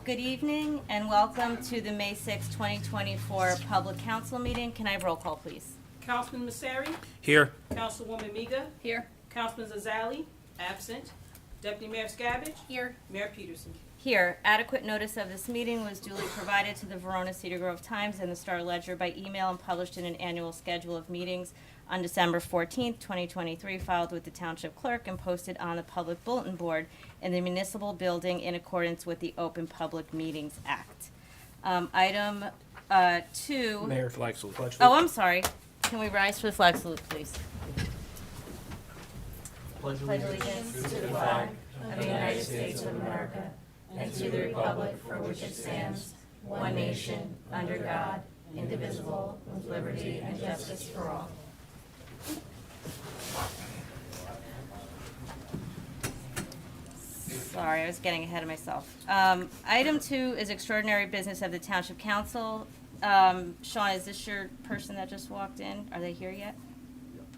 Good evening and welcome to the May 6, 2024 Public Council meeting. Can I have roll call, please? Councilman Masseri? Here. Councilwoman Miga? Here. Councilman Zazali? Absent. Deputy Mayor Scavage? Here. Mayor Peterson? Here. Adequate notice of this meeting was duly provided to the Verona Cedar Grove Times and the Star Ledger by email and published in an annual schedule of meetings on December 14, 2023, filed with the Township Clerk and posted on the Public Bulletin Board in the municipal building in accordance with the Open Public Meetings Act. Item 2. Mayor flag salute. Oh, I'm sorry. Can we rise for the flag salute, please? Pledge allegiance to the flag of the United States of America and to the republic for which it stands, one nation, under God, indivisible, with liberty and justice for all. Sorry, I was getting ahead of myself. Item 2 is extraordinary business of the Township Council. Sean, is this your person that just walked in? Are they here yet?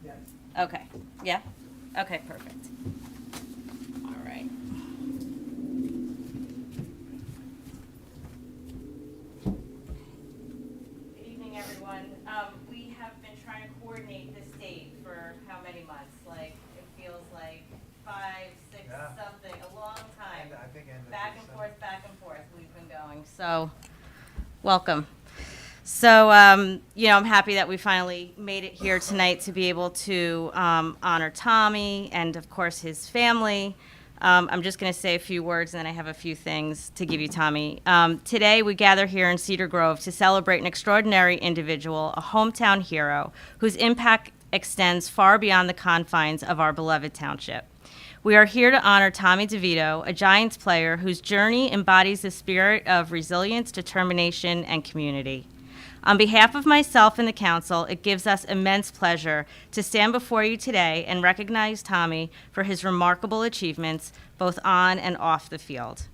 Yes. Okay. Yeah? Okay, perfect. All right. Good evening, everyone. We have been trying to coordinate this date for how many months? Like, it feels like 5, 6, Yeah. something, a long time. I think end of Back and December. forth, we've been going. So, welcome. So, I'm happy that we finally made it here tonight to be able to honor Tommy and, of course, his family. I'm just going to say a few words, and then I have a few things to give you, Tommy. Today, we gather here in Cedar Grove to celebrate an extraordinary individual, a hometown hero, whose impact extends far beyond the confines of our beloved township. We are here to honor Tommy DeVito, a Giants player whose journey embodies the spirit of resilience, determination, and community. On behalf of myself and the council, it gives us immense pleasure to stand before you today and recognize Tommy for his remarkable achievements, both on and off the field.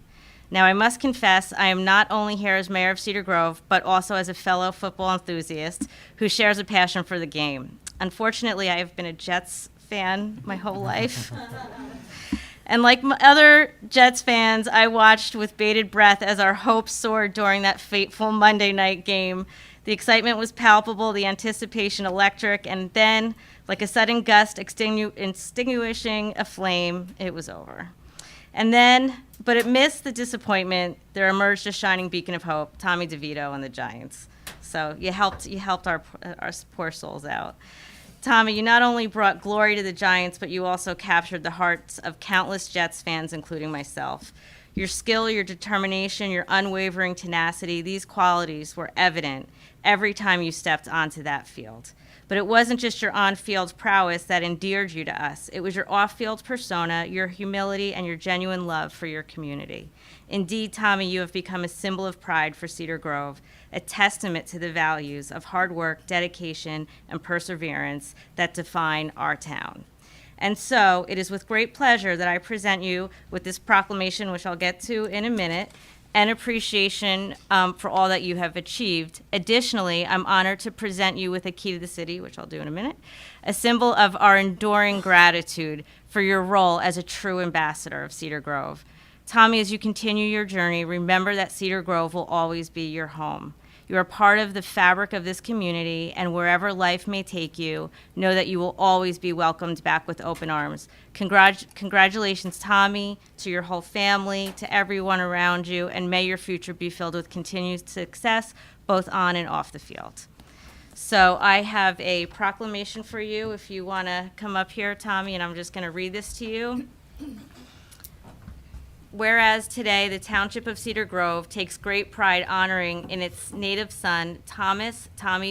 Now, I must confess, I am not only here as mayor of Cedar Grove, but also as a fellow football enthusiast who shares a passion for the game. Unfortunately, I have been a Jets fan my whole life. And like other Jets fans, I watched with bated breath as our hopes soared during that fateful Monday night game. The excitement was palpable, the anticipation electric, and then, like a sudden gust extinguishing a flame, it was over. And then, but amidst the disappointment, there emerged a shining beacon of hope, Tommy DeVito and the Giants. So you helped our poor souls out. Tommy, you not only brought glory to the Giants, but you also captured the hearts of countless Jets fans, including myself. Your skill, your determination, your unwavering tenacity, these qualities were evident every time you stepped onto that field. But it wasn't just your on-field prowess that endeared you to us. It was your off-field persona, your humility, and your genuine love for your community. Indeed, Tommy, you have become a symbol of pride for Cedar Grove, a testament to the values of hard work, dedication, and perseverance that define our town. And so, it is with great pleasure that I present you with this proclamation, which I'll get to in a minute, and appreciation for all that you have achieved. Additionally, I'm honored to present you with a key to the city, which I'll do in a minute, a symbol of our enduring gratitude for your role as a true ambassador of Cedar Grove. Tommy, as you continue your journey, remember that Cedar Grove will always be your home. You are part of the fabric of this community, and wherever life may take you, know that you will always be welcomed back with open arms. Congratulations, Tommy, to your whole family, to everyone around you, and may your future be filled with continued success, both on and off the field. So I have a proclamation for you if you want to come up here, Tommy, and I'm just going to read this to you. Whereas today, the Township of Cedar Grove takes great pride honoring in its native son, Tommy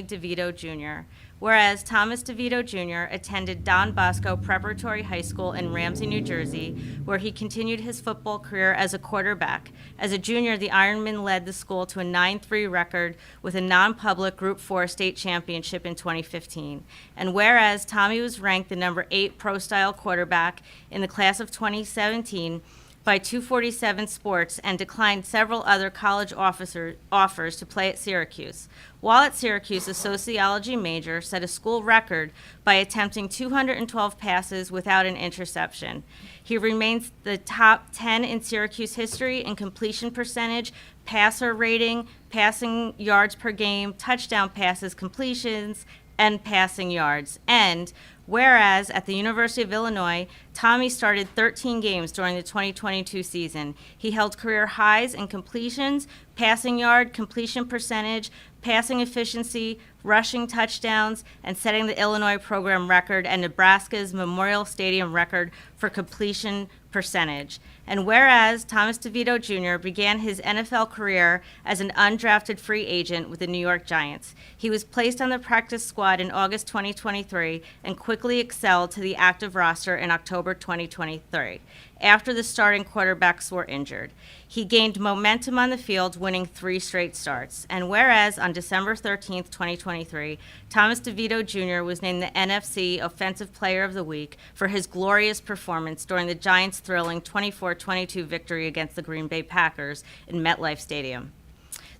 DeVito Jr. Whereas Thomas DeVito Jr. attended Don Bosco Preparatory High School in Ramsey, New Jersey, where he continued his football career as a quarterback. As a junior, the Ironman led the school to a 9-3 record with a non-public Group 4 state championship in 2015. And whereas Tommy was ranked the number 8 pro-style quarterback in the class of 2017, by 247 Sports and declined several other college offers to play at Syracuse. While at Syracuse, a sociology major set a school record by attempting 212 passes without an interception. He remains the top 10 in Syracuse history in completion percentage, passer rating, passing yards per game, touchdown passes, completions, and passing yards. And whereas at the University of Illinois, Tommy started 13 games during the 2022 season. He held career highs in completions, passing yard, completion percentage, passing efficiency, rushing touchdowns, and setting the Illinois program record and Nebraska's Memorial Stadium record for completion percentage. And whereas Thomas DeVito Jr. began his NFL career as an undrafted free agent with the New York Giants, he was placed on the practice squad in August 2023 and quickly excelled to the active roster in October 2023, after the starting quarterbacks were injured. He gained momentum on the field, winning 3 straight starts. And whereas on December 13th, 2023, Thomas DeVito Jr. was named the NFC Offensive Player of the Week for his glorious performance during the Giants' thrilling 24-22 victory against the Green Bay Packers in MetLife Stadium.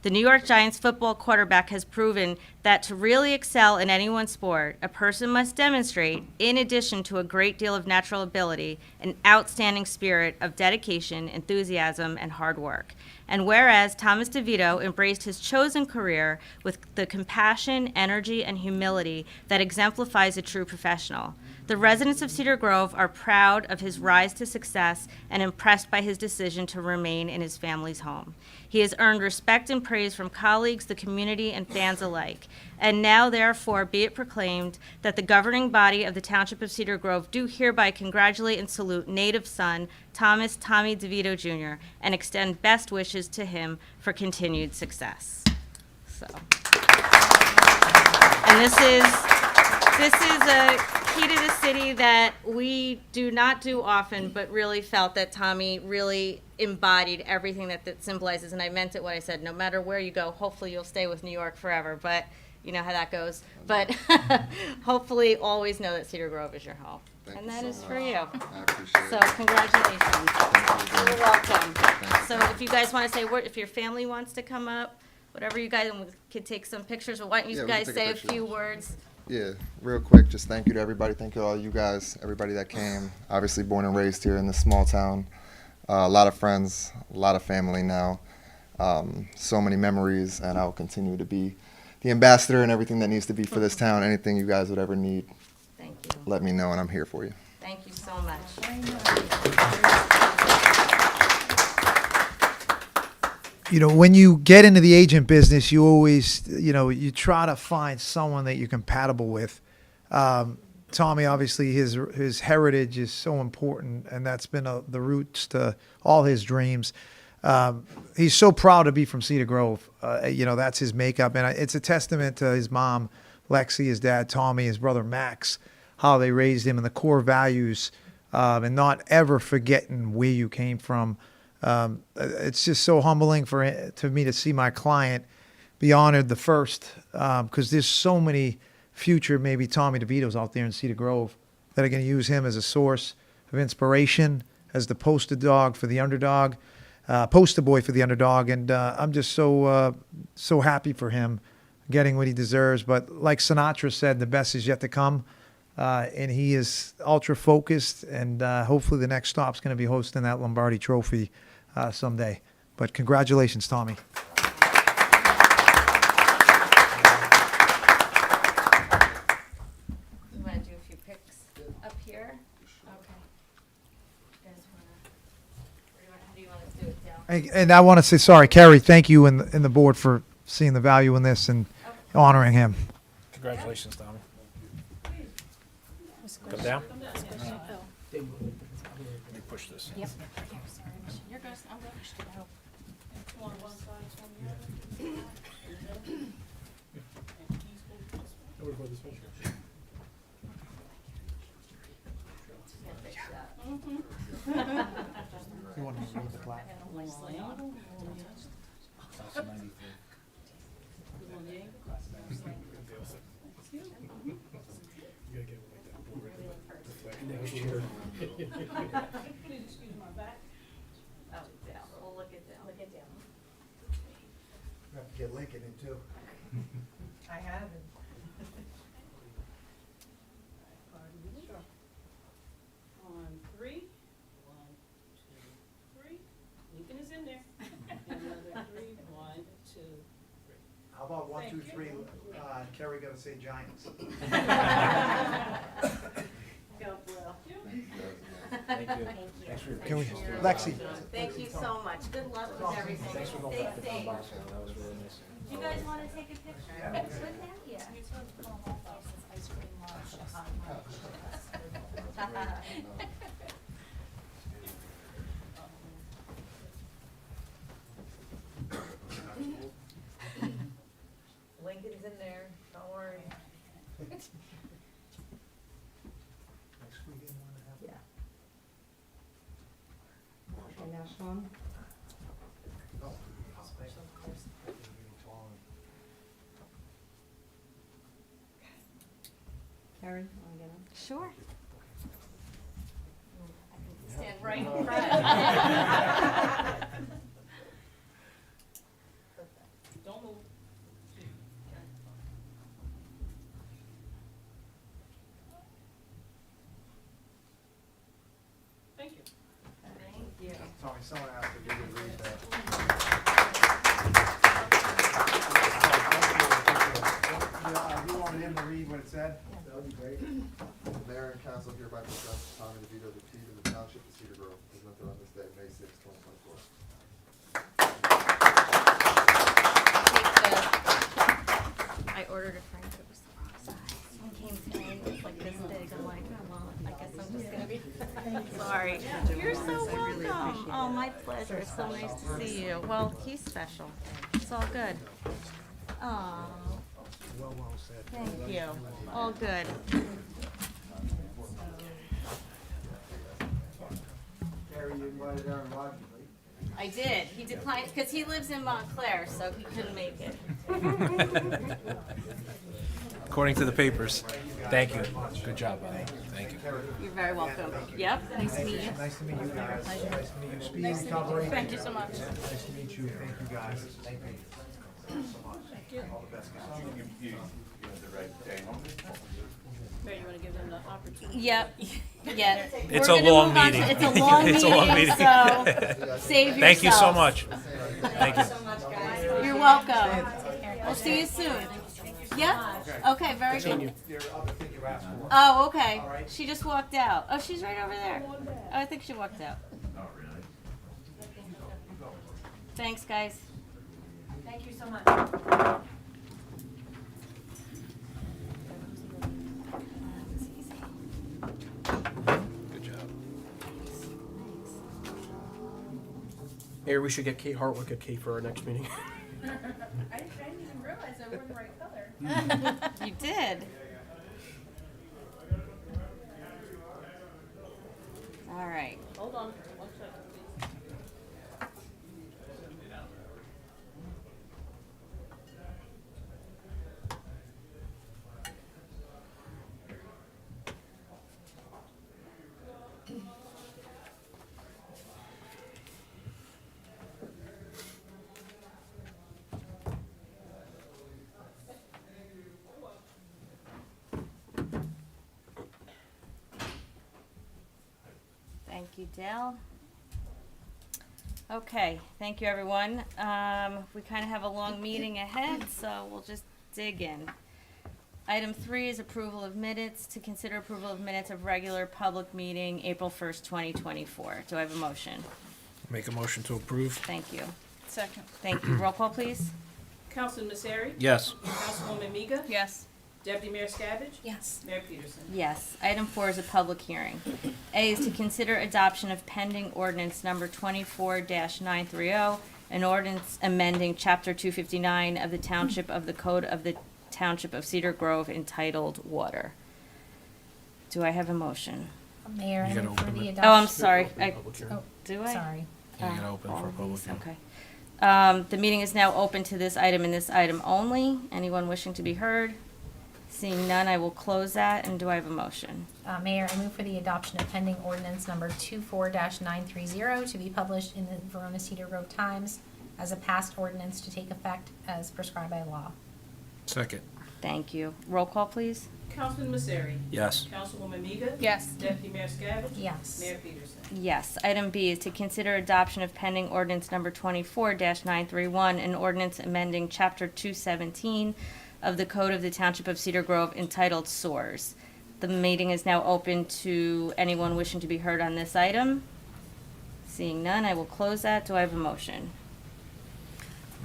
The New York Giants football quarterback has proven that to really excel in any one sport, a person must demonstrate, in addition to a great deal of natural ability, an outstanding spirit of dedication, enthusiasm, and hard work. And whereas Thomas DeVito embraced his chosen career with the compassion, energy, and humility that exemplifies a true professional, the residents of Cedar Grove are proud of his rise to success and impressed by his decision to remain in his family's home. He has earned respect and praise from colleagues, the community, and fans alike. And now, therefore, be it proclaimed that the governing body of the Township of Cedar Grove do hereby congratulate and salute native son Tommy DeVito Jr. and extend best wishes to him for continued success. So, and this is a key to the city that we do not do often, but really felt that Tommy really embodied everything that symbolizes, and I meant it when I said, no matter where you go, hopefully you'll stay with New York forever, but you know how that goes. But hopefully always know that Cedar Grove is your home. Thank And you that so is much. for you. I appreciate So it. congratulations. Thank you. You're welcome. Thank you. So if you guys want to say, if your family wants to come up, whatever you guys, and we could take some pictures, but why don't Yeah, you we can guys take a say a picture. few words? Yeah, real quick, just thank you to everybody. Thank you to all you guys, everybody that came. Obviously born and raised here in this small town. A lot of friends, a lot of family now. So many memories, and I'll continue to be the ambassador and everything that needs to be for this town. Anything you guys would ever need, Thank you. let me know, and I'm here for you. Thank you so much. when you get into the agent business, you always, you try to find someone that you're compatible with. Tommy, obviously, his heritage is so important, and that's been the roots to all his dreams. He's so proud to be from Cedar Grove. That's his makeup, and it's a testament to his mom, Lexi, his dad, Tommy, his brother, Max, how they raised him and the core values, and not ever forgetting where you came from. It's just so humbling to me to see my client be honored the first, because there's so many future maybe Tommy DeVitos out there in Cedar Grove that are going to use him as a source of inspiration, as the poster dog for the underdog, poster boy for the underdog, and I'm just so happy for him getting what he deserves. But like Sinatra said, the best is yet to come, and he is ultra focused, and hopefully the next stop's going to be hosting that Lombardi Trophy someday. But congratulations, Tommy. You want to do a few pics up here? Okay. You guys how do you want to do it down? And I want to say sorry, Kerry. Thank you and the board for seeing the value in this and honoring him. Congratulations, Tommy. Come down. Let me push this. Yep. You're good. I'm good. You want to move the plaque? Please excuse my back. Oh, down. We'll look it down. Look it down. You have to get Lincoln in too. I haven't. On 3. 1, 2, 3. Lincoln is in there. Another 3. 1, 2. How about 1, 2, Thank 3? Kerry got to say Giants. Go, Blue. Thank you. Thanks for your Can we, patience. Lexi? Thank you so much. Good luck with everything. Thanks for going Stay back to the safe. box. That was really nice. Do you guys want to take a picture with them? Yeah. Lincoln's in there, don't worry. Next weekend, Yeah. Okay, now Sean? Karen, wanna get him? Sure. Stand right in front. Don't move. Thank you. Thank you. Tommy, someone asked if you could read that. You wanted him to read what it said? That would be great. The mayor and council hereby present Tommy DeVito the key to the township of Cedar Grove, presented on this day, May 6, 2024. I ordered a Frank, it was the wrong size. One came today, it's like this big, I'm like, oh, well, I guess I'm just gonna be, sorry. You're so welcome. Oh, my pleasure, it's so nice to see you. Well, he's special, it's all good. Oh, Well said. thank you, all good. Kerry, you invited Aaron Rodgers, I did, he declined, because he lives in Montclair, so he couldn't make it. According to the papers. Thank you. Good job, buddy. Thank you. You're very welcome. Yep, nice to meet you. Nice to meet you guys. Nice to meet you. Speedy recovery. Thank you so much. Nice to meet you. Thank you guys. Thank you so much. All the best, guys. Mayor, you want to give them the opportunity? Yep, yeah. It's We're a gonna long move on to- meeting. It's a long It's a long meeting, meeting. so save yourself. Thank you so much. Thank you. You're welcome. We'll see you soon. Yeah? Okay, very good. Your other thing you asked for. Oh, okay. She just walked out. Oh, she's right over there. Oh, I think she walked out. Thanks, guys. Thank you so much. Good job. Maybe we should get Kate Hartwick a cake for our next meeting. I didn't even realize I wore the right color. You did. All right. Hold on, 1 second, please. Thank you, Dale. Okay, thank you, everyone. We kind of have a long meeting ahead, so we'll just dig in. Item 3 is approval of minutes. To consider approval of minutes of regular public meeting, April 1st, 2024. Do I have a motion? Make a motion to approve? Thank you. Second. Thank you. Roll call, please. Councilman Messeri? Yes. Councilwoman Miga? Yes. Deputy Mayor Scavage? Yes. Mayor Peterson? Yes. Item 4 is a public hearing. A is to consider adoption of pending ordinance number 24-930, an ordinance amending Chapter 259 of the Township of the Code of the Township of Cedar Grove entitled Water. Do I have a motion? Mayor, You I gotta move for open the it. Oh, I'm adoption. sorry. Public hearing. Oh, Do I? sorry. Yeah, you gotta open for all a public these? hearing. Okay. The meeting is now open to this item and this item only. Anyone wishing to be heard? Seeing none, I will close that. And do I have a motion? Mayor, I move for the adoption of pending ordinance number 24-930 to be published in the Verona Cedar Grove Times as a passed ordinance to take effect as prescribed by law. Second? Thank you. Roll call, please. Councilman Messeri? Yes. Councilwoman Miga? Yes. Deputy Mayor Scavage? Yes. Mayor Peterson? Yes. Item B is to consider adoption of pending ordinance number 24-931, an ordinance amending Chapter 217 of the Code of the Township of Cedar Grove entitled Sores. The meeting is now open to anyone wishing to be heard on this item. Seeing none, I will close that. Do I have a motion?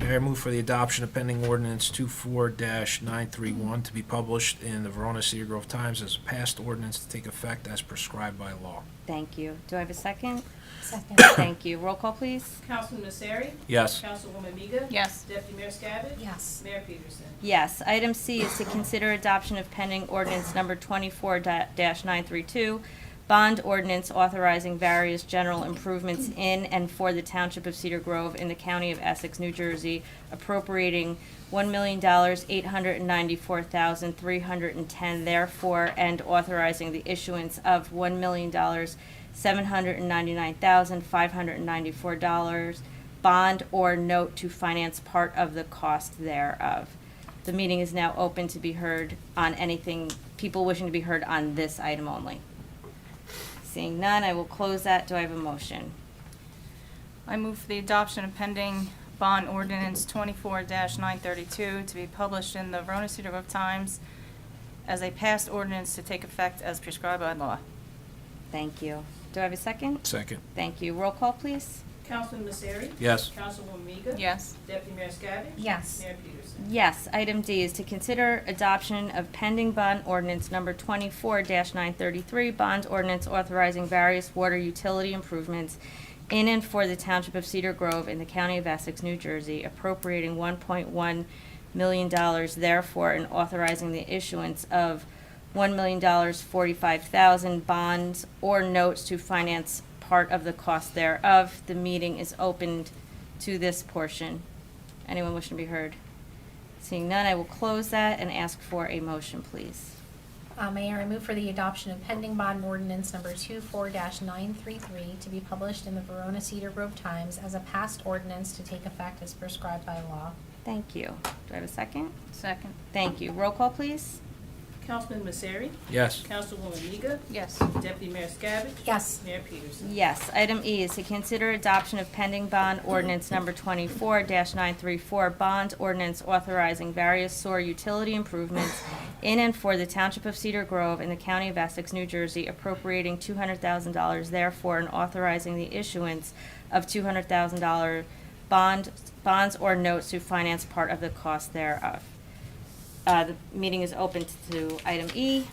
Mayor, I move for the adoption of pending ordinance 24-931 to be published in the Verona Cedar Grove Times as a passed ordinance to take effect as prescribed by law. Thank you. Do I have a second? Second. Thank you. Roll call, please. Councilman Messeri? Yes. Councilwoman Miga? Yes. Deputy Mayor Scavage? Yes. Mayor Peterson? Yes. Item C is to consider adoption of pending ordinance number 24-932, bond ordinance authorizing various general improvements in and for the Township of Cedar Grove in the County of Essex, New Jersey, appropriating $1,894,310 therefore, and authorizing the issuance of $1,799,594 bond or note to finance part of the cost thereof. The meeting is now open to be heard on anything, people wishing to be heard on this item only. Seeing none, I will close that. Do I have a motion? I move for the adoption of pending bond ordinance 24-932 to be published in the Verona Cedar Grove Times as a passed ordinance to take effect as prescribed by law. Thank you. Do I have a second? Second? Thank you. Roll call, please. Councilman Messeri? Yes. Councilwoman Miga? Yes. Deputy Mayor Scavage? Yes. Mayor Peterson? Yes. Item D is to consider adoption of pending bond ordinance number 24-933, bond ordinance authorizing various water utility improvements in and for the Township of Cedar Grove in the County of Essex, New Jersey, appropriating $1.1 million therefore, and authorizing the issuance of $1,045,000 bonds or notes to finance part of the cost thereof. The meeting is opened to this portion. Anyone wishing to be heard? Seeing none, I will close that and ask for a motion, please. Mayor, I move for the adoption of pending bond ordinance number 24-933 to be published in the Verona Cedar Grove Times as a passed ordinance to take effect as prescribed by law. Thank you. Do I have a second? Second. Thank you. Roll call, please. Councilman Messeri? Yes. Councilwoman Miga? Yes. Deputy Mayor Scavage? Yes. Mayor Peterson? Yes. Item E is to consider adoption of pending bond ordinance number 24-934, bond ordinance authorizing various sewer utility improvements in and for the Township of Cedar Grove in the County of Essex, New Jersey, appropriating $200,000 therefore, and authorizing the issuance of $200,000 bonds or notes to finance part of the cost thereof. The meeting is open to item E.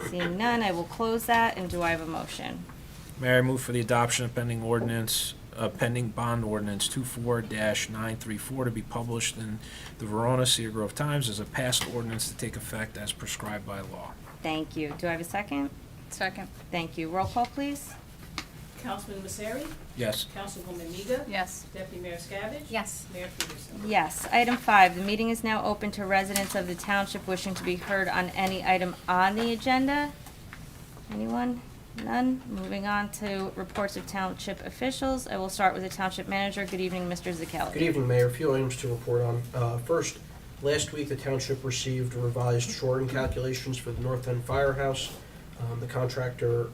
Seeing none, I will close that, and do I have a motion? Mayor, I move for the adoption of pending ordinance, pending bond ordinance 24-934 to be published in the Verona Cedar Grove Times as a passed ordinance to take effect as prescribed by law. Thank you. Do I have a second? Second. Thank you. Roll call, please. Councilman Messeri, Yes. Councilwoman Miga, Yes. Deputy Mayor Scavage. Yes. Mayor Peterson. Yes. Item 5, the meeting is now open to residents of the township wishing to be heard on any item on the agenda. Anyone? None? Moving on to reports of township officials. I will start with the township manager. Good evening, Mr. Zakelli. Good evening, Mayor. A few items to report on. First, last week the township received revised shoring calculations for the North End Firehouse. The contractor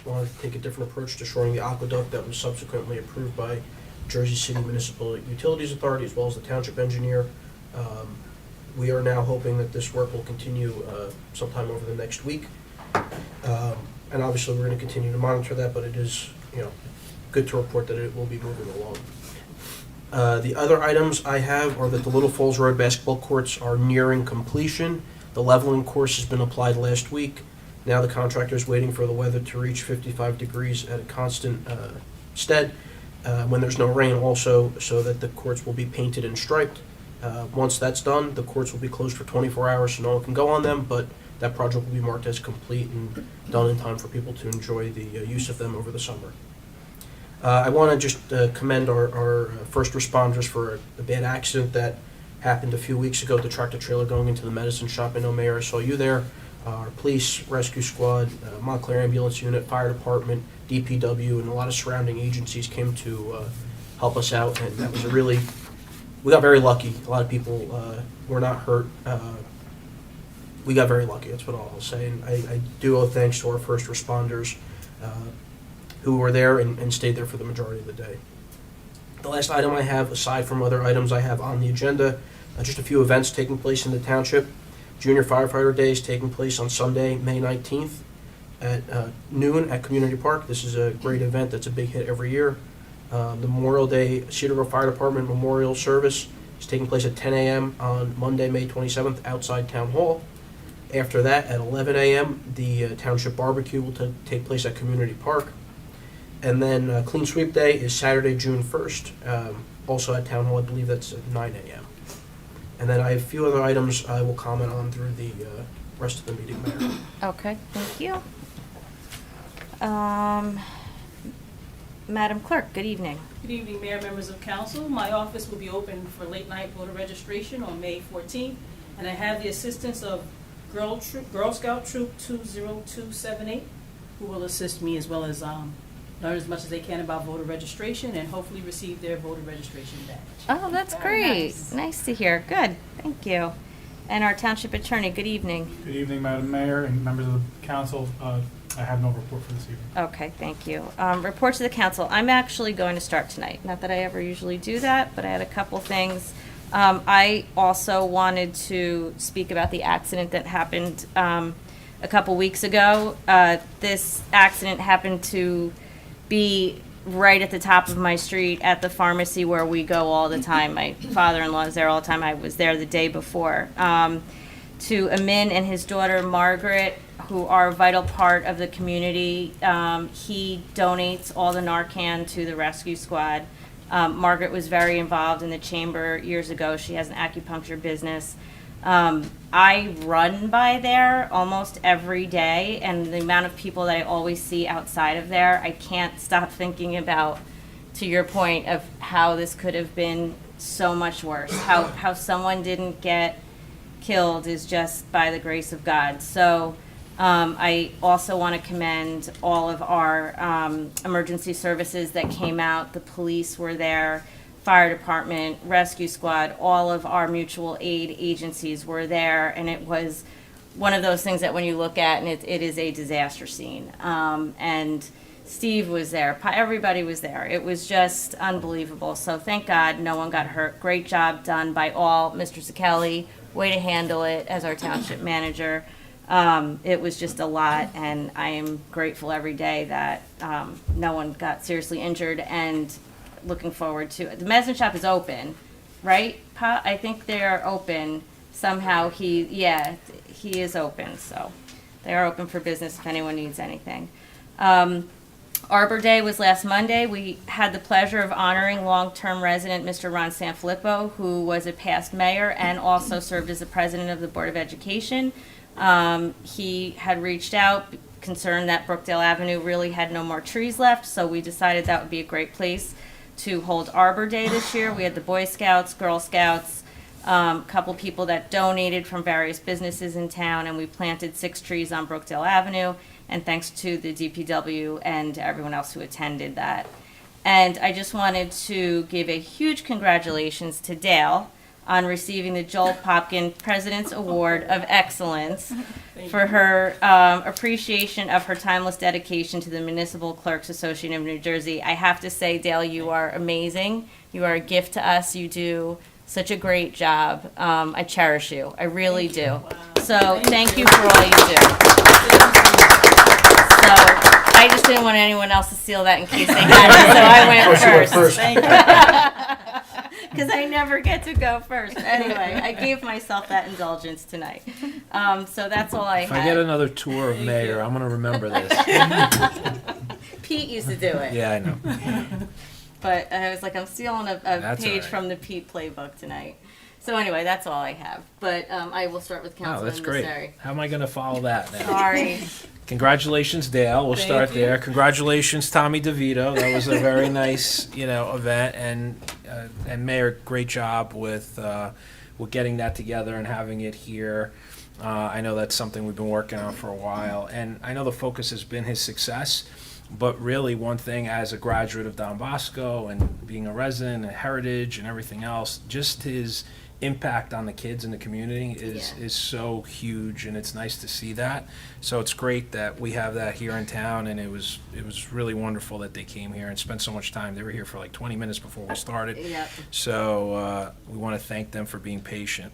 wanted to take a different approach to shoring the aqueduct that was subsequently approved by Jersey City Municipal Utilities Authority as well as the township engineer. We are now hoping that this work will continue sometime over the next week. And obviously, we're going to continue to monitor that, but it is, good to report that it will be moving along. The other items I have are that the Little Falls Road basketball courts are nearing completion. The leveling course has been applied last week. Now the contractor is waiting for the weather to reach 55 degrees at a constant stead when there's no rain also, so that the courts will be painted and striped. Once that's done, the courts will be closed for 24 hours so no one can go on them, but that project will be marked as complete and done in time for people to enjoy the use of them over the summer. I want to just commend our first responders for a bad accident that happened a few weeks ago, the tractor trailer going into the medicine shop. I know, Mayor, I saw you there. Our police, rescue squad, Montclair Ambulance Unit, fire department, DPW, and a lot of surrounding agencies came to help us out, and that was we got very lucky. A lot of people were not hurt. We got very lucky, that's what I'll say. And I do owe thanks to our first responders who were there and stayed there for the majority of the day. The last item I have, aside from other items I have on the agenda, just a few events taking place in the township. Junior Firefighter Day is taking place on Sunday, May 19th at noon at Community Park. This is a great event that's a big hit every year. The Memorial Day Cedar Grove Fire Department Memorial Service is taking place at 10 a.m. on Monday, May 27th outside Town Hall. After that, at 11 a.m., the Township Barbecue will take place at Community Park. And then Clean Sweep Day is Saturday, June 1st, also at Town Hall. I believe that's at 9 a.m. And then I have a few other items I will comment on through the rest of the meeting, Mayor. Okay, thank you. Madam Clerk, good evening. Good evening, Mayor, members of council. My office will be open for late night voter registration on May 14th, and I have the assistance of Girl Scout Troop 20278, who will assist me as well as learn as much as they can about voter registration and hopefully receive their voter registration badge. Oh, that's Very great. nice. Nice to hear. Good, thank you. And our township attorney, good evening. Good evening, Madam Mayor and members of the council. I have no report for this evening. Okay, thank you. Report to the council. I'm actually going to start tonight. Not that I ever usually do that, but I had a couple things. I also wanted to speak about the accident that happened a couple weeks ago. This accident happened to be right at the top of my street at the pharmacy where we go all the time. My father-in-law is there all the time. I was there the day before. To Amin and his daughter Margaret, who are a vital part of the community. He donates all the Narcan to the rescue squad. Margaret was very involved in the chamber years ago. She has an acupuncture business. I run by there almost every day, and the amount of people that I always see outside of there, I can't stop thinking about, to your point, of how this could have been so much worse. How someone didn't get killed is just by the grace of God. So I also want to commend all of our emergency services that came out. The police were there, fire department, rescue squad, all of our mutual aid agencies were there, and it was one of those things that when you look at, and it is a disaster scene. And Steve was there, everybody was there. It was just unbelievable. So thank God no one got hurt. Great job done by all. Mr. Zakelli, way to handle it as our township manager. It was just a lot, and I am grateful every day that no one got seriously injured, and looking forward to it. The medicine shop is open, right, Pa? I think they're open somehow. He is open, so they are open for business if anyone needs anything. Arbor Day was last Monday. We had the pleasure of honoring long-term resident Mr. Ron Sanfilippo, who was a past mayor and also served as the president of the Board of Education. He had reached out, concerned that Brookdale Avenue really had no more trees left, so we decided that would be a great place to hold Arbor Day this year. We had the Boy Scouts, Girl Scouts, a couple people that donated from various businesses in town, and we planted 6 trees on Brookdale Avenue, and thanks to the DPW and everyone else who attended that. And I just wanted to give a huge congratulations to Dale on receiving the Joel Popkin President's Award of Excellence for her appreciation of her timeless dedication to the Municipal Clerks Association of New Jersey. I have to say, Dale, you are amazing. You are a gift to us. You do such a great job. I cherish you. I really do. So thank you for all you do. So I just didn't want anyone else to steal that in case they had it, so I went first. Because I never get to go first. Anyway, I gave myself that indulgence tonight. So that's all I If had. I get another tour of mayor, I'm gonna remember this. Pete used to do it. Yeah, I know. But I was like, I'm stealing a That's page all right. from the Pete playbook tonight. So anyway, that's all I have. But I will start with Oh, Councilman that's great. Messeri. How am I gonna follow that now? Sorry. Congratulations, Dale. We'll Thank start you. there. Congratulations, Tommy DeVito. That was a very nice, event. And Mayor, great job with getting that together and having it here. I know that's something we've been working on for a while, and I know the focus has been his success. But really, one thing as a graduate of Don Bosco and being a resident and heritage and everything else, just his impact on the kids in the community is so huge, and it's nice to see that. So it's great that we have that here in town, and it was really wonderful that they came here and spent so much time. They were here for like 20 minutes before we started. Yep. So we want to thank them for being patient.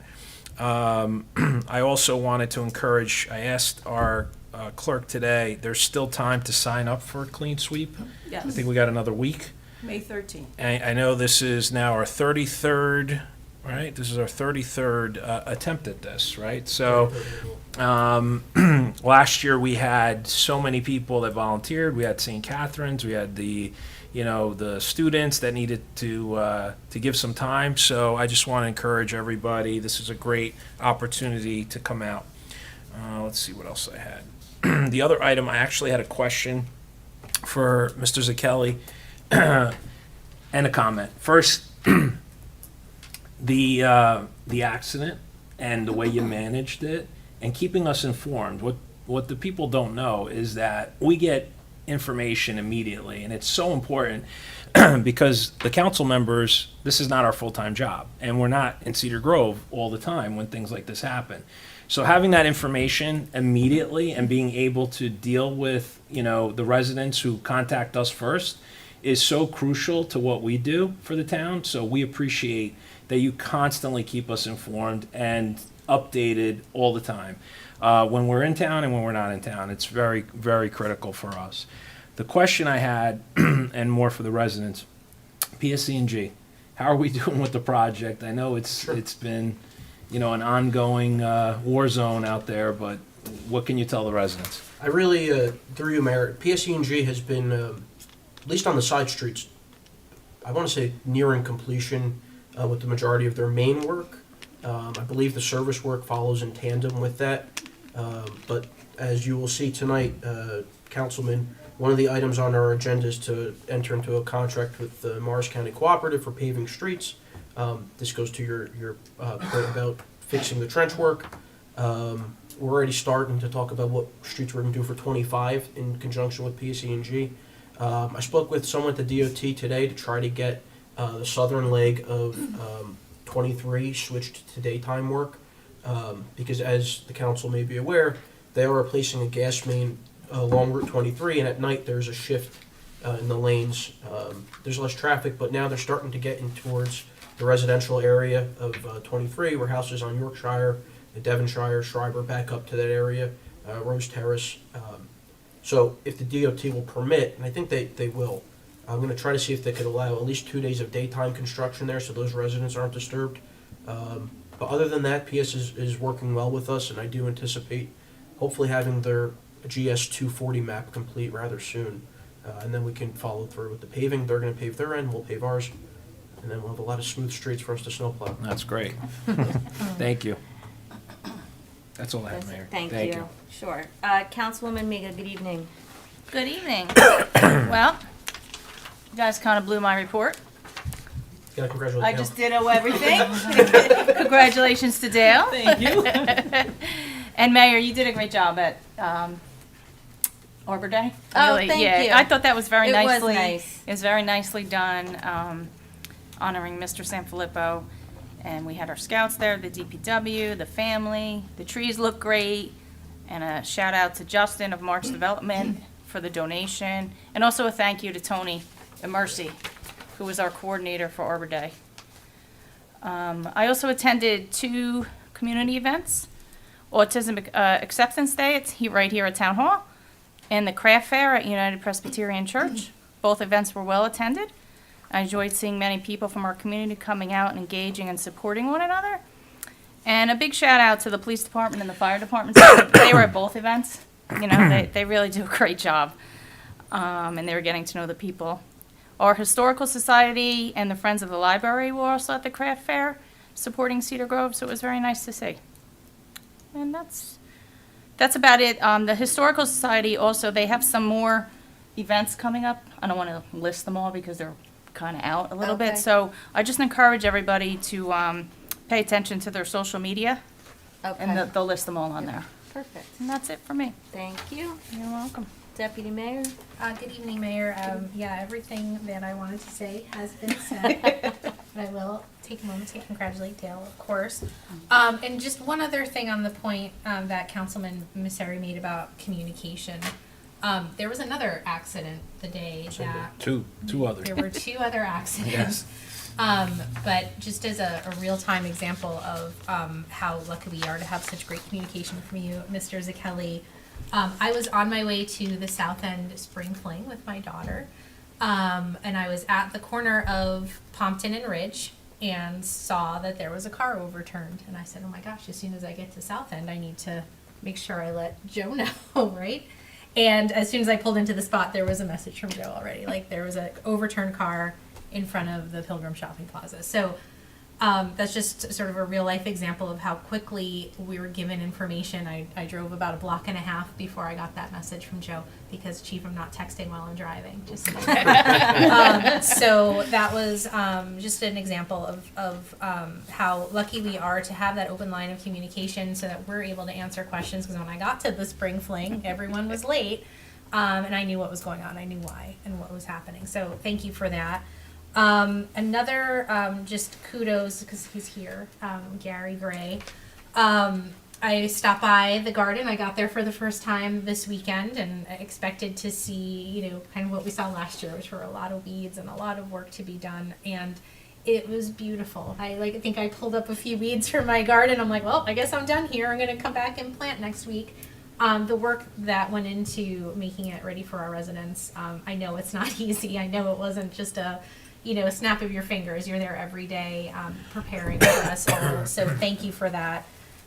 I also wanted to encourage, I asked our clerk today, there's still time to sign up for a clean sweep. I Yes, think we got another week. May 13th. I know this is now our 33rd, right? This is our 33rd attempt at this, right? So last year we had so many people that volunteered. We had St. Catherine's, we had the students that needed to give some time. So I just want to encourage everybody. This is a great opportunity to come out. Let's see what else I had. The other item, I actually had a question for Mr. Zakelli and a comment. First, the accident and the way you managed it and keeping us informed. What the people don't know is that we get information immediately, and it's so important because the council members, this is not our full-time job, and we're not in Cedar Grove all the time when things like this happen. So having that information immediately and being able to deal with, the residents who contact us first is so crucial to what we do for the town. So we appreciate that you constantly keep us informed and updated all the time. When we're in town and when we're not in town, it's very, very critical for us. The question I had, and more for the residents, PSC&G, how are we doing with the project? I know it's been, an ongoing war zone out there, but what can you tell the residents? I really, through you, Mayor, PSC&G has been, at least on the side streets, I want to say nearing completion with the majority of their main work. I believe the service work follows in tandem with that. But as you will see tonight, Councilman, one of the items on our agenda is to enter into a contract with the Morris County Cooperative for paving streets. This goes to your point about fixing the trench work. We're already starting to talk about what streets we're going to do for 25 in conjunction with PSC&G. I spoke with someone at the DOT today to try to get the southern leg of 23 switched to daytime work because, as the council may be aware, they are replacing a gas main along Route 23, and at night there's a shift in the lanes. There's less traffic, but now they're starting to get in towards the residential area of 23, where houses on Yorkshire, Devonshire, Schreiber back up to that area, Rose Terrace. So if the DOT will permit, and I think they will, I'm going to try to see if they could allow at least 2 days of daytime construction there so those residents aren't disturbed. But other than that, PS is working well with us, and I do anticipate hopefully having their GS 240 map complete rather soon. And then we can follow through with the paving. They're going to pave their end, we'll pave ours, and then we'll have a lot of smooth streets for us to snowplow. That's great. Thank you. That's all I have, Mayor. Thank you. Sure. Councilwoman Miga, good evening. Good evening. Well, you guys kind of blew my report. Gotta congratulate I Dale. just ditto everything. Congratulations to Dale. Thank you. And Mayor, you did a great job at Arbor Day. Oh, Really, thank yeah, you. I thought that was very It was nicely. nice. It was very nicely done, honoring Mr. Sanfilippo. And we had our scouts there, the DPW, the family. The trees look great. And a shout out to Justin of March Development for the donation. And also a thank you to Tony and Mercy, who was our coordinator for Arbor Day. I also attended 2 community events. Autism Acceptance Day, it's right here at Town Hall, and the Craft Fair at United Presbyterian Church. Both events were well attended. I enjoyed seeing many people from our community coming out and engaging and supporting one another. And a big shout out to the police department and the fire department. They were at both events. You know, they really do a great job. And they were getting to know the people. Our Historical Society and the Friends of the Library were also at the Craft Fair supporting Cedar Grove, so it was very nice to see. And that's about it. The Historical Society also, they have some more events coming up. I don't want to list them all because they're kind of out a little Okay. bit. So I just encourage everybody to pay attention to their social media, Okay. and they'll list them all on there. Perfect. And that's it for me. Thank you. You're welcome. Deputy Mayor? Good evening, Mayor. Yeah, everything that I wanted to say has been said. But I will take a moment to congratulate Dale, of course. And just one other thing on the point that Councilman Misseri made about communication. There was another accident the day that Two others. there were 2 other accidents. But just as a real-time example of how lucky we are to have such great communication from you, Mr. Zakelli, I was on my way to the South End Spring Fling with my daughter, and I was at the corner of Pompton and Ridge and saw that there was a car overturned. And I said, oh my gosh, as soon as I get to South End, I need to make sure I let Joe know, right? And as soon as I pulled into the spot, there was a message from Joe already. Like, there was an overturned car in front of the Pilgrim Shopping Plaza. So that's just sort of a real life example of how quickly we were given information. I drove about a block and a half before I got that message from Joe because, Chief, I'm not texting while I'm driving. Just so that was just an example of how lucky we are to have that open line of communication so that we're able to answer questions. Because when I got to the Spring Fling, everyone was late, and I knew what was going on. I knew why and what was happening. So thank you for that. Another just kudos because he's here, Gary Gray. I stopped by the garden. I got there for the first time this weekend and I expected to see, kind of what we saw last year, which were a lot of weeds and a lot of work to be done. And it was beautiful. I think I pulled up a few weeds from my garden. I'm like, well, I guess I'm done here. I'm going to come back and plant next week. The work that went into making it ready for our residents, I know it's not easy. I know it wasn't just a snap of your fingers. You're there every day preparing for us all. So thank you for that.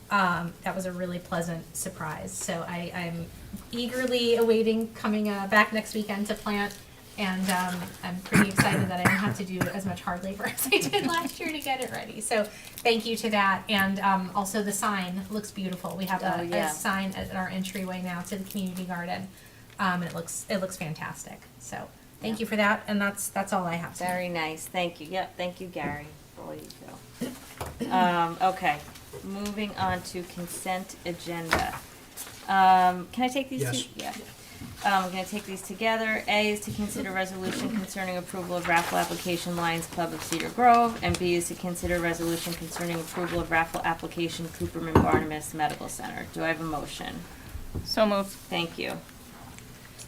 That was a really pleasant surprise. So I'm eagerly awaiting coming back next weekend to plant. And I'm pretty excited that I don't have to do as much hard labor as I did last year to get it ready. So thank you to that. And also the sign looks beautiful. We have a sign at our entryway now to the community garden. And it looks fantastic. So thank you for that. And that's all I have to Very nice. Thank you. Yep. Thank you, Gary, for all you do. Okay. Moving on to consent agenda. Can I take these Yes. two? Yeah. I'm going to take these together. A is to consider resolution concerning approval of raffle application Lions Club of Cedar Grove, and B is to consider resolution concerning approval of raffle application Cooperman Barnabas Medical Center. Do I have a motion? So moved. Thank you.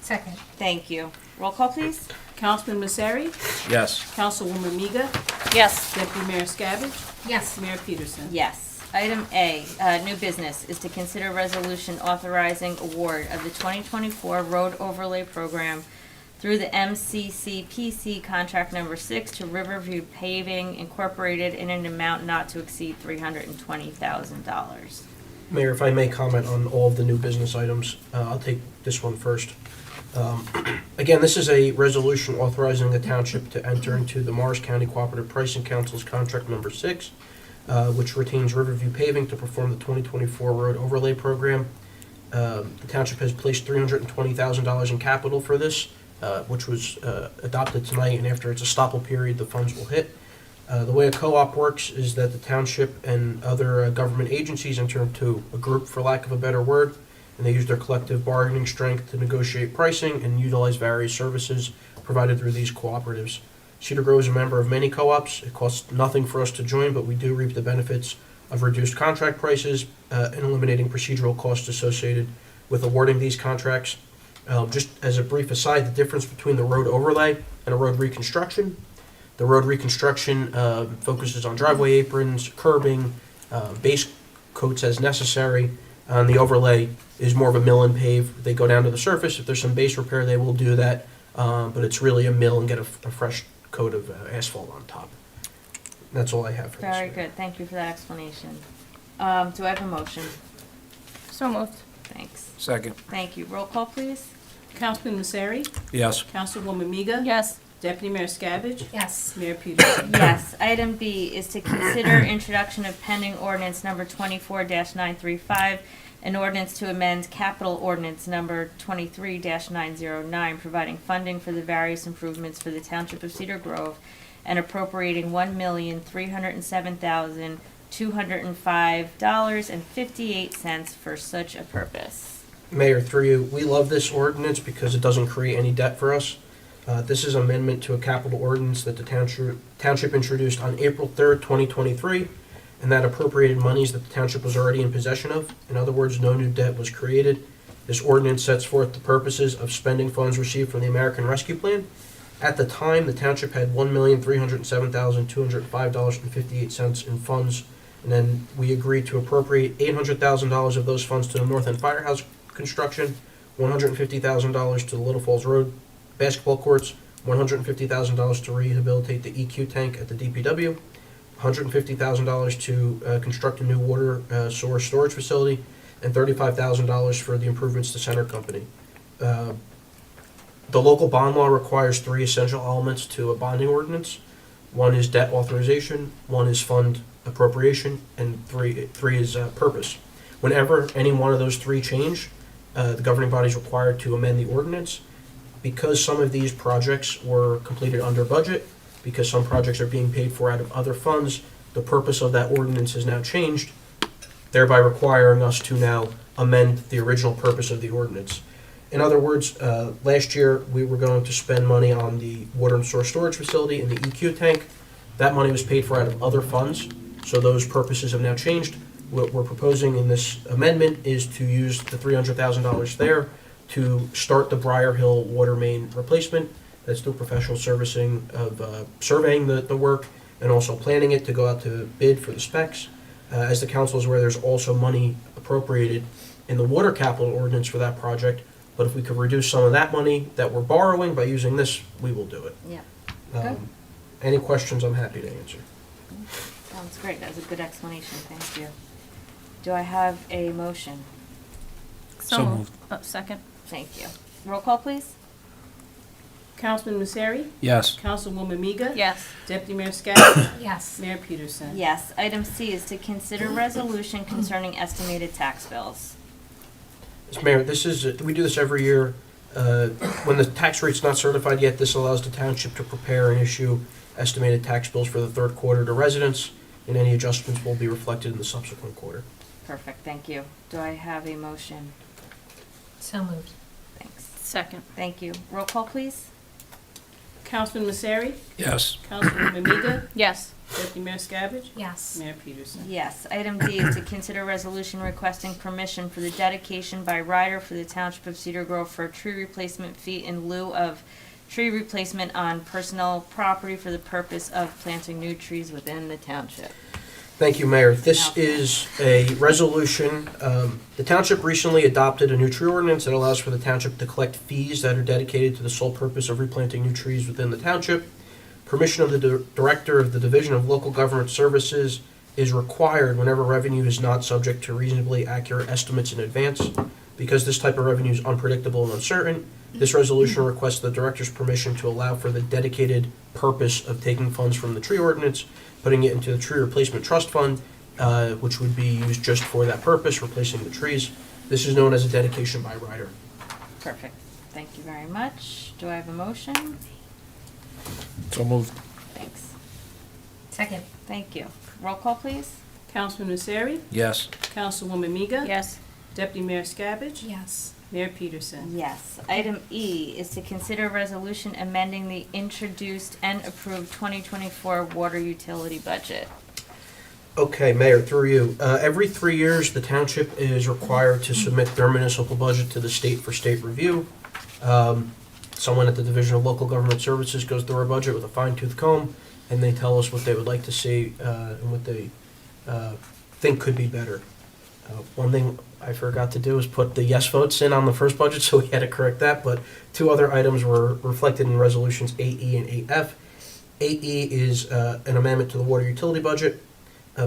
Second. Thank you. Roll call, please. Councilman Misseri, Yes. Councilwoman Miga, Yes. Deputy Mayor Scabbage, Yes. Mayor Peterson. Yes. Item A, new business, is to consider resolution authorizing award of the 2024 Road Overlay Program through the MCCPC contract number 6 to Riverview Paving Incorporated in an amount not to exceed $320,000. Mayor, if I may comment on all of the new business items, I'll take this one first. Again, this is a resolution authorizing the township to enter into the Morris County Cooperative Pricing Council's contract number 6, which retains Riverview Paving to perform the 2024 road overlay program. The township has placed $320,000 in capital for this, which was adopted tonight, and after its estoppel period, the funds will hit. The way a co-op works is that the township and other government agencies enter into a group, for lack of a better word, and they use their collective bargaining strength to negotiate pricing and utilize various services provided through these cooperatives. Cedar Grove is a member of many co-ops. It costs nothing for us to join, but we do reap the benefits of reduced contract prices and eliminating procedural costs associated with awarding these contracts. Just as a brief aside, the difference between the road overlay and a road reconstruction. The road reconstruction focuses on driveway aprons, curbing, base coats as necessary. And the overlay is more of a mill and pave. They go down to the surface. If there's some base repair, they will do that. But it's really a mill and get a fresh coat of asphalt on top. That's all I have for this. Very good. Thank you for that explanation. Do I have a motion? So moved. Thanks. Second. Thank you. Roll call, please. Councilman Messeri, Yes. Councilwoman Miga, Yes. Deputy Mayor Scavage, Yes. Mayor Peterson. Yes. Item B is to consider introduction of pending ordinance number 24-935, an ordinance to amend capital ordinance number 23-909, providing funding for the various improvements for the Township of Cedar Grove and appropriating $1,307,205.58 for such a purpose. Mayor, through you, we love this ordinance because it doesn't create any debt for us. This is amendment to a capital ordinance that the township introduced on April 3rd, 2023, and that appropriated monies that the township was already in possession of. In other words, no new debt was created. This ordinance sets forth the purposes of spending funds received from the American Rescue Plan. At the time, the township had $1,307,205.58 in funds, and then we agreed to appropriate $800,000 of those funds to the North End Firehouse construction, $150,000 to the Little Falls Road basketball courts, $150,000 to rehabilitate the EQ tank at the DPW, $150,000 to construct a new water source storage facility, and $35,000 for the improvements to Center Company. The local bond law requires 3 essential elements to a bonding ordinance. One is debt authorization, one is fund appropriation, and three is purpose. Whenever any one of those 3 change, the governing body is required to amend the ordinance. Because some of these projects were completed under budget, because some projects are being paid for out of other funds, the purpose of that ordinance has now changed, thereby requiring us to now amend the original purpose of the ordinance. In other words, last year we were going to spend money on the water and sewer storage facility and the EQ tank. That money was paid for out of other funds, so those purposes have now changed. What we're proposing in this amendment is to use the $300,000 there to start the Briar Hill water main replacement. That's through professional servicing of surveying the work and also planning it to go out to bid for the specs. As the council is aware, there's also money appropriated in the water capital ordinance for that project, but if we could reduce some of that money that we're borrowing by using this, we will do it. Yeah. Good. Any questions, I'm happy to answer. Sounds great. That was a good explanation. Thank you. Do I have a motion? So moved. Second. Thank you. Roll call, please. Councilman Messeri, Yes. Councilwoman Miga, Yes. Deputy Mayor Scavage, Yes. Mayor Peterson. Yes. Item C is to consider resolution concerning estimated tax bills. Mr. Mayor, this is, we do this every year. When the tax rate's not certified yet, this allows the township to prepare and issue estimated tax bills for the third quarter to residents, and any adjustments will be reflected in the subsequent quarter. Perfect. Thank you. Do I have a motion? So moved. Thanks. Second. Thank you. Roll call, please. Councilman Messeri, Yes. Councilwoman Miga, Yes. Deputy Mayor Scavage, Yes. Mayor Peterson. Yes. Item D is to consider resolution requesting permission for the dedication by rider for the Township of Cedar Grove for a tree replacement fee in lieu of tree replacement on personal property for the purpose of planting new trees within the township. Thank you, Mayor. This is a resolution. The township recently adopted a new tree ordinance that allows for the township to collect fees that are dedicated to the sole purpose of replanting new trees within the township. Permission of the Director of the Division of Local Government Services is required whenever revenue is not subject to reasonably accurate estimates in advance. Because this type of revenue is unpredictable and uncertain, this resolution requests the Director's permission to allow for the dedicated purpose of taking funds from the tree ordinance, putting it into the tree replacement trust fund, which would be used just for that purpose, replacing the trees. This is known as a dedication by rider. Perfect. Thank you very much. Do I have a motion? So moved. Thanks. Second. Thank you. Roll call, please. Councilman Misery, Yes. Councilwoman Miga. Yes. Deputy Mayor Skabbage, Yes. Mayor Peterson. Yes. Item E is to consider resolution amending the introduced and approved 2024 water utility budget. Okay, Mayor, through you. Every 3 years, the township is required to submit their municipal budget to the state for state review. Someone at the Division of Local Government Services goes through our budget with a fine-tooth comb, and they tell us what they would like to see and what they think could be better. One thing I forgot to do is put the yes votes in on the first budget, so we had to correct that, but 2 other items were reflected in resolutions 8E and 8F. 8E is an amendment to the water utility budget.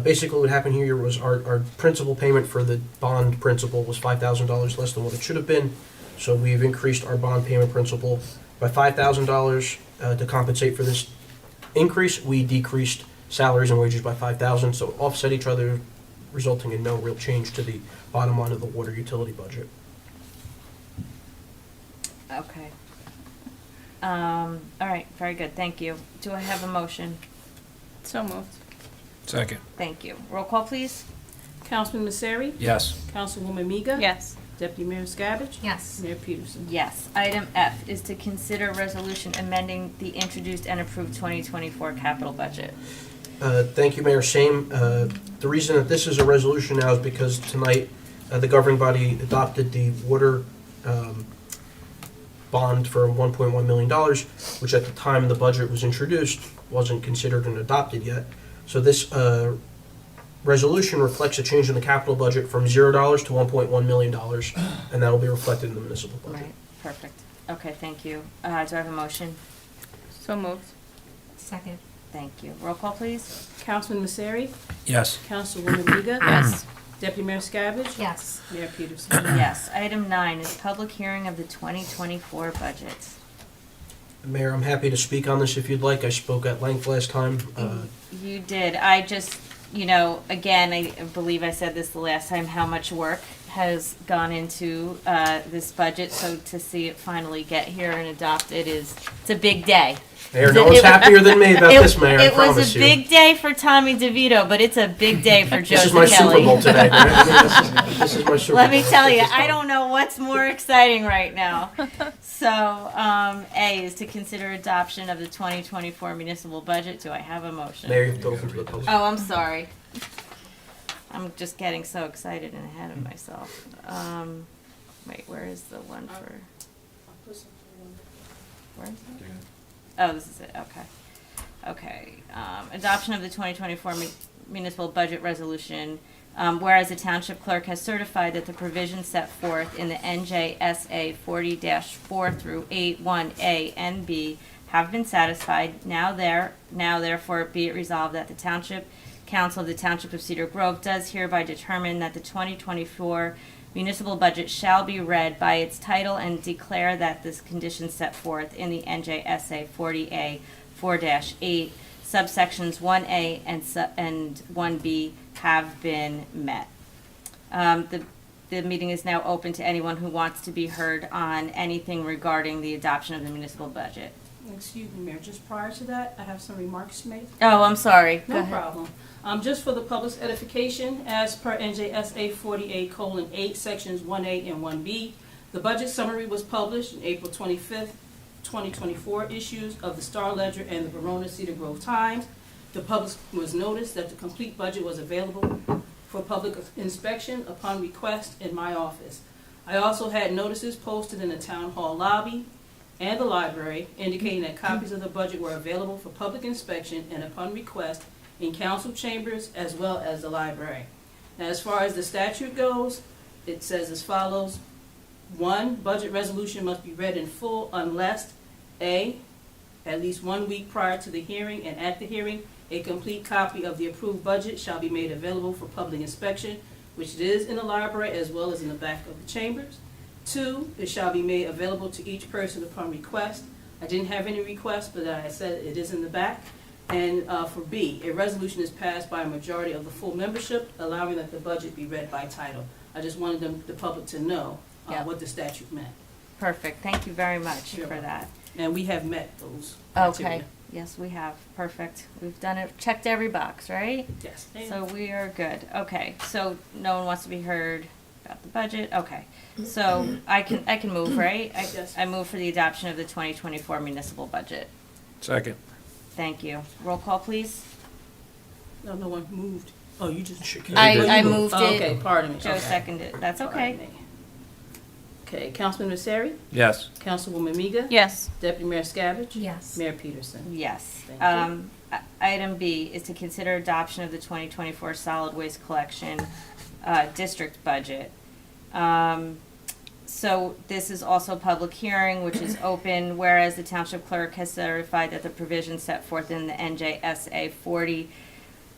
Basically, what happened here was our principal payment for the bond principal was $5,000 less than what it should have been, so we've increased our bond payment principal by $5,000 to compensate for this increase. We decreased salaries and wages by $5,000, so it offset each other, resulting in no real change to the bottom line of the water utility budget. Okay. All right, very good. Thank you. Do I have a motion? So moved. Second. Thank you. Roll call, please. Councilman Misery, Yes. Councilwoman Miga. Yes. Deputy Mayor Skabbage, Yes. Mayor Peterson. Yes. Item F is to consider resolution amending the introduced and approved 2024 capital budget. Thank you, Mayor. Same. The reason that this is a resolution now is because tonight the governing body adopted the water bond for $1.1 million, which at the time the budget was introduced wasn't considered and adopted yet. So this resolution reflects a change in the capital budget from $0 to $1.1 million, and that will be reflected in the municipal budget. Right. Perfect. Okay, thank you. Do I have a motion? So moved. Second. Thank you. Roll call, please. Councilman Misery, Yes. Councilwoman Miga. Yes. Deputy Mayor Skabbage, Yes. Mayor Peterson. Yes. Item 9 is public hearing of the 2024 budget. Mayor, I'm happy to speak on this if you'd like. I spoke at length last time. You did. I just, again, I believe I said this the last time, how much work has gone into this budget. So to see it finally get here and adopted it's a big day. Mayor, no one's happier than me about this, Mayor, I It was promise a you. big day for Tommy DeVito, but it's a big day for Joe This is my Super Kelly. Bowl today. This is my Super Bowl. Let me tell you, I don't know what's more exciting right now. So, A is to consider adoption of the 2024 municipal budget. Do I have a motion? Mayor, you have to open to the public. Oh, I'm sorry. I'm just getting so excited and ahead of myself. Wait, where is the one for? Where is it? Oh, this is it. Okay. Okay. Adoption of the 2024 municipal budget resolution. Whereas the township clerk has certified that the provisions set forth in the NJSA 40-4 through 8, 1A and B have been satisfied. Now therefore be it resolved that the Township Council of the Township of Cedar Grove does hereby determine that the 2024 municipal budget shall be read by its title and declare that the conditions set forth in the NJSA 40A 4-8 subsections 1A and 1B have been met. The meeting is now open to anyone who wants to be heard on anything regarding the adoption of the municipal budget. Excuse me, Mayor, just prior to that, I have some remarks to make. Oh, I'm sorry. Go No ahead. problem. Just for the public's edification, as per NJSA 48:8, sections 1A and 1B, the budget summary was published in April 25th, 2024 issues of the Star Ledger and the Verona Cedar Grove Times. The public was noticed that the complete budget was available for public inspection upon request in my office. I also had notices posted in the town hall lobby and the library indicating that copies of the budget were available for public inspection and upon request in council chambers as well as the library. Now, as far as the statute goes, it says as follows. 1, budget resolution must be read in full unless A, at least 1 week prior to the hearing and at the hearing, a complete copy of the approved budget shall be made available for public inspection, which it is in the library as well as in the back of the chambers. 2, it shall be made available to each person upon request. I didn't have any requests, but I said it is in the back. And for B, a resolution is passed by a majority of the full membership, allowing that the budget be read by title. I just wanted the public to know Yeah. what the statute meant. Perfect, thank you very much You're for that. And we have met those Okay, criteria. yes, we have, perfect. We've done it, checked every box, right? Yes. So we are good. Okay, so no one wants to be heard about the budget. Okay, so I can move, right? Yes. I move for the adoption of the 2024 municipal budget. Second. Thank you. Roll call, please. No one moved. Oh, you just. I moved Oh, it. okay, pardon me. Joe Okay. seconded. That's Pardon okay. me. Okay, Councilman Misery, Yes. Councilwoman Miga. Yes. Deputy Mayor Scavage. Yes. Mayor Peterson. Yes. Thank you. Item B is to consider adoption of the 2024 solid waste collection district budget. So this is also a public hearing, which is open, whereas the township clerk has certified that the provisions set forth in the NJSA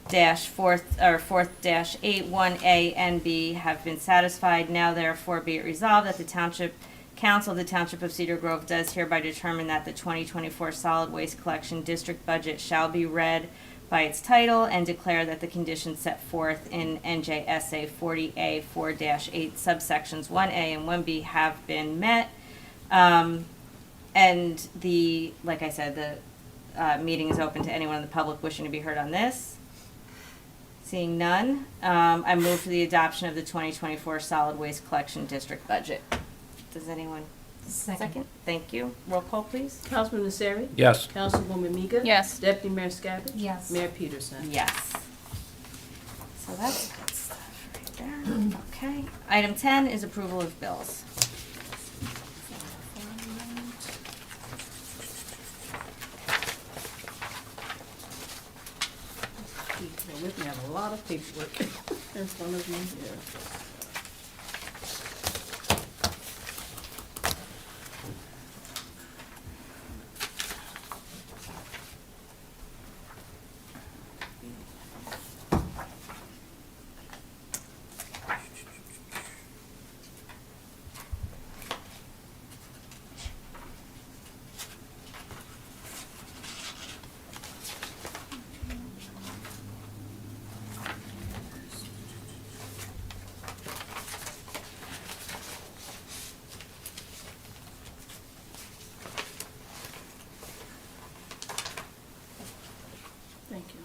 4-4-8-1A and B have been satisfied. Now therefore be it resolved that the Township Council of the Township of Cedar Grove does hereby determine that the 2024 solid waste collection district budget shall be read by its title and declare that the conditions set forth in NJSA 40A 4-8 subsections 1A and 1B have been met. And like I said, the meeting is open to anyone in the public wishing to be heard on this. Seeing none, I move for the adoption of the 2024 solid waste collection district budget. Does anyone second? Thank you. Roll call, please. Councilman Misery. Yes. Councilwoman Miga. Yes. Deputy Mayor Scavage. Yes. Mayor Peterson. Yes. So that's good stuff right there. Okay. Item 10 is approval of bills. Bear with me, I have a lot of paperwork in front of me here. Thank you.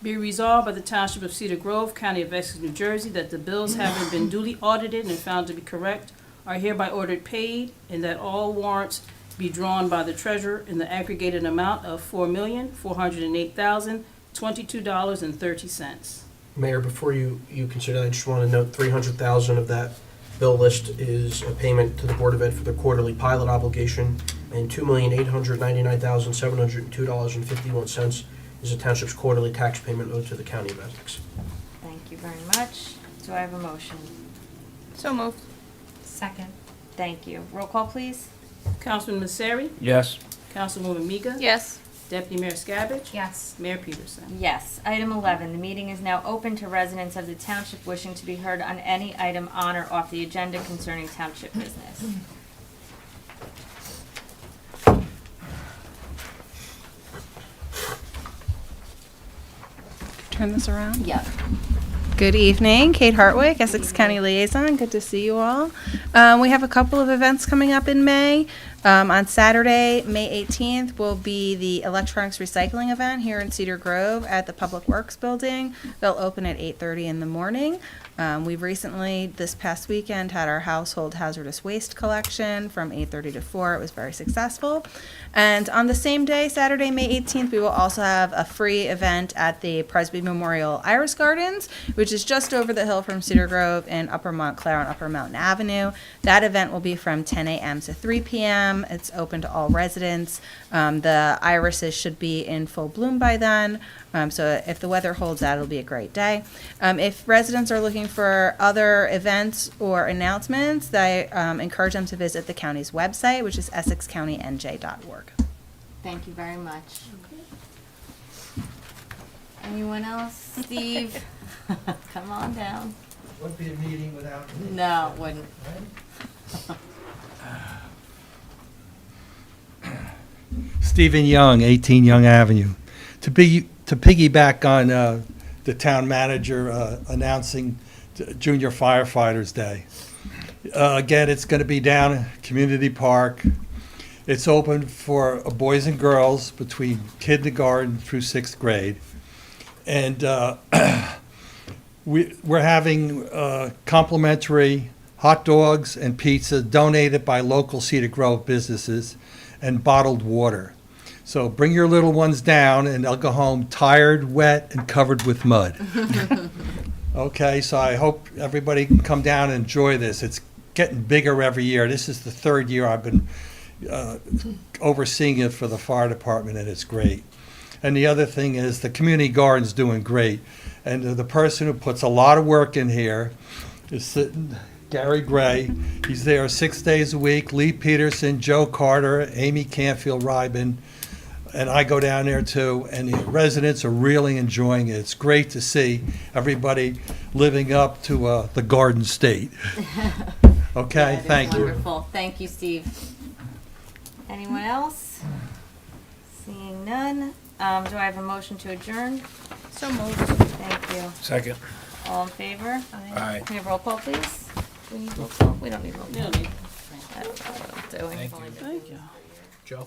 Be resolved by the Township of Cedar Grove, County of Essex, New Jersey, that the bills having been duly audited and found to be correct are hereby ordered paid, and that all warrants be drawn by the treasurer in the aggregated amount of $4,408,022.30. Mayor, before you consider that, I just want to note $300,000 of that bill list is a payment to the Board of Ed for their quarterly pilot obligation, and $2,899,702.51 is the township's quarterly tax payment owed to the County of Essex. Thank you very much. Do I have a motion? So moved. Second. Thank you. Roll call, please. Councilman Misery, Yes. Councilwoman Miga. Yes. Deputy Mayor Scavage. Yes. Mayor Peterson. Yes. Item 11, the meeting is now open to residents of the township wishing to be heard on any item on or off the agenda concerning township business. Turn this around. Yep. Good evening, Kate Hartwick, Essex County Liaison. Good to see you all. We have a couple of events coming up in May. On Saturday, May 18th, will be the electronics recycling event here in Cedar Grove at the Public Works Building. They'll open at 8:30 in the morning. We've recently, this past weekend, had our household hazardous waste collection from 8:30 to 4. It was very successful. And on the same day, Saturday, May 18th, we will also have a free event at the Presby Memorial Iris Gardens, which is just over the hill from Cedar Grove in Upper Montclair on Upper Mountain Avenue. That event will be from 10 a.m. to 3 p.m. p.m. It's open to all residents. The irises should be in full bloom by then, so if the weather holds out, it'll be a great day. If residents are looking for other events or announcements, I encourage them to visit the county's website, which is essexcountynj.org. Thank you very much. Anyone else? Steve? Come on down. Would be a meeting without me. No, it wouldn't. Stephen Young, 18 Young Avenue. To piggyback on the town manager announcing Junior Firefighters Day. Again, it's going to be down at Community Park. It's open for boys and girls between kindergarten through 6th grade. And we're having complimentary hot dogs and pizza donated by local Cedar Grove businesses and bottled water. So bring your little ones down and they'll go home tired, wet, and covered with mud. Okay, so I hope everybody can come down and enjoy this. It's getting bigger every year. This is the 3rd year I've been overseeing it for the fire department, and it's great. And the other thing is the community garden's doing great. And the person who puts a lot of work in here is sitting, Gary Gray. He's there 6 days a week. Lee Peterson, Joe Carter, Amy Canfield-Rybin, and I go down there too. And the residents are really enjoying it. It's great to see everybody living up to the Garden State. Okay, Yeah, it is thank you. Wonderful. Thank you, Steve. Anyone else? Seeing none. Do I have a motion to adjourn? So moved. Thank you. Second. All in favor? Aye. Can we have roll call, please? We need roll call? We don't need roll call. You don't need- I don't know what I'm doing. Thank you. Thank you. Joe?